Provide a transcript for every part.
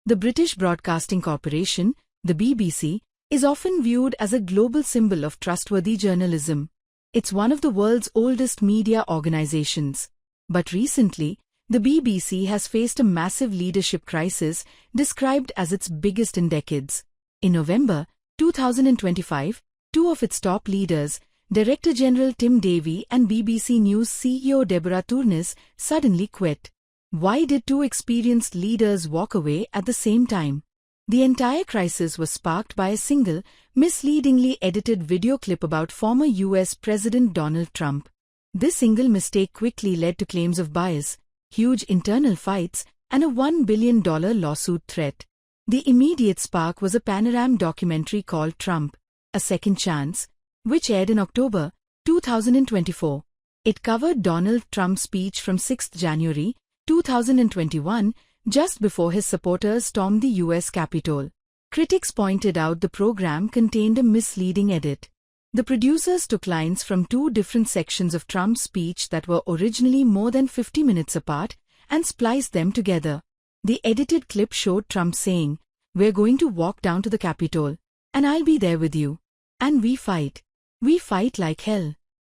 The British Broadcasting Corporation, the BBC, is often viewed as a global symbol of trustworthy journalism. It's one of the world's oldest media organizations. But recently, the BBC has faced a massive leadership crisis described as its biggest in decades. In November 2025, two of its top leaders, Director General Tim Davie and BBC News CEO Deborah Turness, suddenly quit. Why did two experienced leaders walk away at the same time? The entire crisis was sparked by a single, misleadingly edited video clip about former US President Donald Trump. This single mistake quickly led to claims of bias, huge internal fights, and a $1 billion lawsuit threat. The immediate spark was a Panorama documentary called Trump, A Second Chance, which aired in October 2024. It covered Donald Trump's speech from 6 January 2021, just before his supporters stormed the US Capitol. Critics pointed out the program contained a misleading edit. The producers took lines from two different sections of Trump's speech that were originally more than 50 minutes apart and spliced them together. The edited clip showed Trump saying, "We're going to walk down to the Capitol, and I'll be there with you. And we fight. We fight like hell."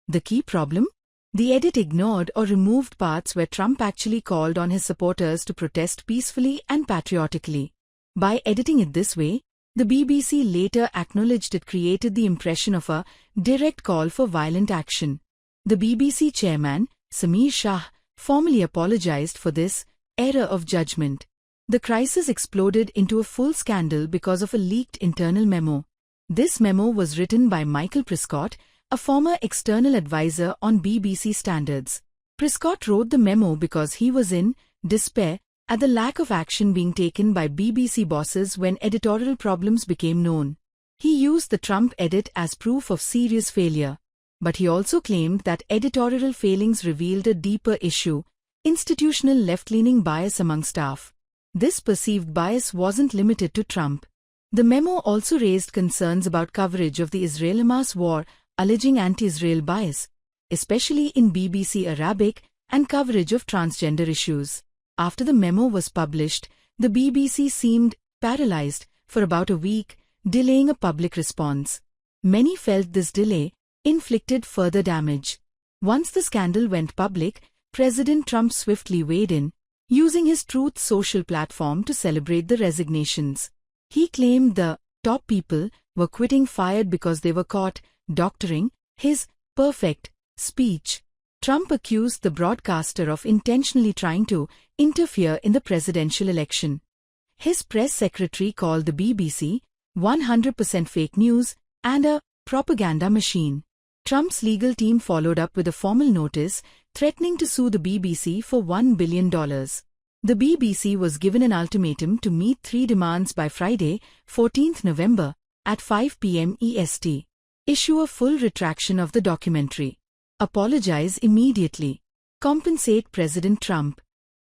The key problem? The edit ignored or removed parts where Trump actually called on his supporters to protest peacefully and patriotically. By editing it this way, the BBC later acknowledged it created the impression of a direct call for violent action. The BBC chairman, Samir Shah, formally apologized for this error of judgment. The crisis exploded into a full scandal because of a leaked internal memo. This memo was written by Michael Prescott, a former external advisor on BBC standards. Prescott wrote the memo because he was in despair at the lack of action being taken by BBC bosses when editorial problems became known. He used the Trump edit as proof of serious failure. But he also claimed that editorial failings revealed a deeper issue: institutional left-leaning bias among staff. This perceived bias wasn't limited to Trump. The memo also raised concerns about coverage of the Israel-Hamas war, alleging anti-Israel bias, especially in BBC Arabic, and coverage of transgender issues. After the memo was published, the BBC seemed paralyzed for about a week, delaying a public response. Many felt this delay inflicted further damage. Once the scandal went public, President Trump swiftly weighed in, using his Truth Social platform to celebrate the resignations. He claimed the top people were quitting fired because they were caught doctoring his perfect speech. Trump accused the broadcaster of intentionally trying to interfere in the presidential election. His press secretary called the BBC 100% fake news and a propaganda machine. Trump's legal team followed up with a formal notice threatening to sue the BBC for $1 billion. The BBC was given an ultimatum to meet 3 demands by Friday, 14 November, at 5 p.m. EST. Issue a full retraction of the documentary. Apologize immediately. Compensate President Trump.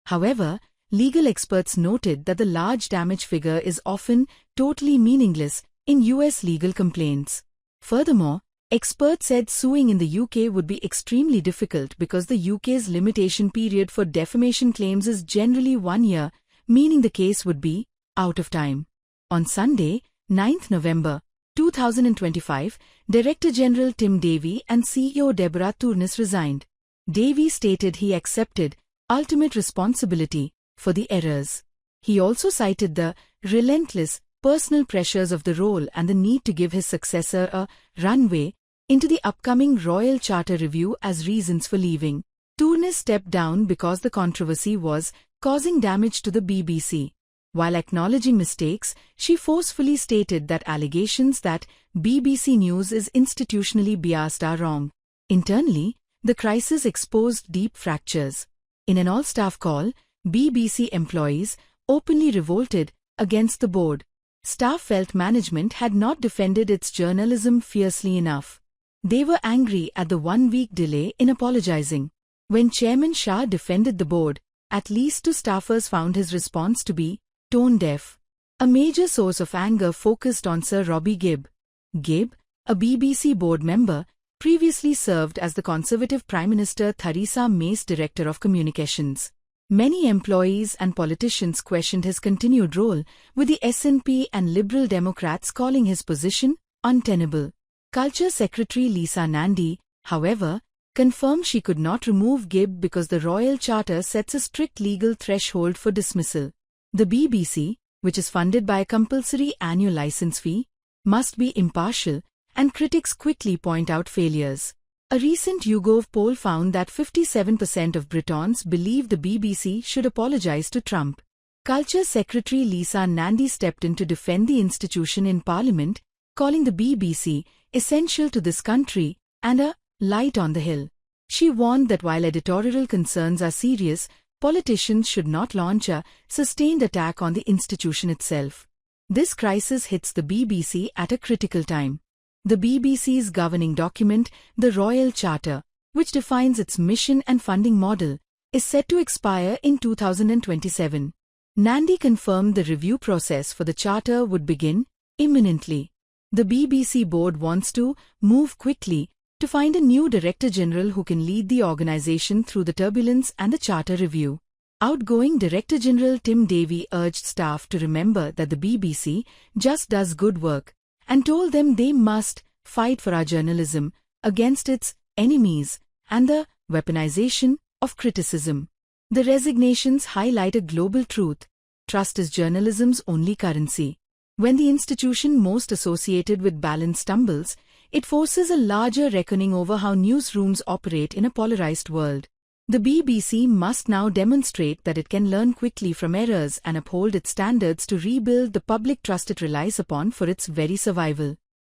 However, legal experts noted that the large damage figure is often totally meaningless in US legal complaints. Furthermore, experts said suing in the UK would be extremely difficult because the UK's limitation period for defamation claims is generally 1 year, meaning the case would be out of time. On Sunday, 9 November 2025, Director General Tim Davie and CEO Deborah Turness resigned. Davie stated he accepted ultimate responsibility for the errors. He also cited the relentless personal pressures of the role and the need to give his successor a runway into the upcoming Royal Charter review as reasons for leaving. Turness stepped down because the controversy was causing damage to the BBC. While acknowledging mistakes, she forcefully stated that allegations that BBC News is institutionally biased are wrong. Internally, the crisis exposed deep fractures. In an all-staff call, BBC employees openly revolted against the board. Staff felt management had not defended its journalism fiercely enough. They were angry at the 1-week delay in apologizing. When Chairman Shah defended the board, at least 2 staffers found his response to be tone-deaf. A major source of anger focused on Sir Robbie Gibb. Gibb, a BBC board member, previously served as the Conservative Prime Minister Theresa May's Director of Communications. Many employees and politicians questioned his continued role, with the SNP and Liberal Democrats calling his position untenable. Culture Secretary Lisa Nandy, however, confirmed she could not remove Gibb because the Royal Charter sets a strict legal threshold for dismissal. The BBC, which is funded by a compulsory annual licence fee, must be impartial, and critics quickly point out failures. A recent YouGov poll found that 57% of Britons believe the BBC should apologise to Trump. Culture Secretary Lisa Nandy stepped in to defend the institution in Parliament, calling the BBC essential to this country and a light on the hill. She warned that while editorial concerns are serious, politicians should not launch a sustained attack on the institution itself. This crisis hits the BBC at a critical time. The BBC's governing document, the Royal Charter, which defines its mission and funding model, is set to expire in 2027. Nandy confirmed the review process for the Charter would begin imminently. The BBC board wants to move quickly to find a new Director General who can lead the organisation through the turbulence and the Charter review. Outgoing Director General Tim Davie urged staff to remember that the BBC just does good work, and told them they must fight for our journalism against its enemies and the weaponization of criticism. The resignations highlight a global truth: trust is journalism's only currency. When the institution most associated with balance stumbles, it forces a larger reckoning over how newsrooms operate in a polarized world. The BBC must now demonstrate that it can learn quickly from errors and uphold its standards to rebuild the public trust it relies upon for its very survival.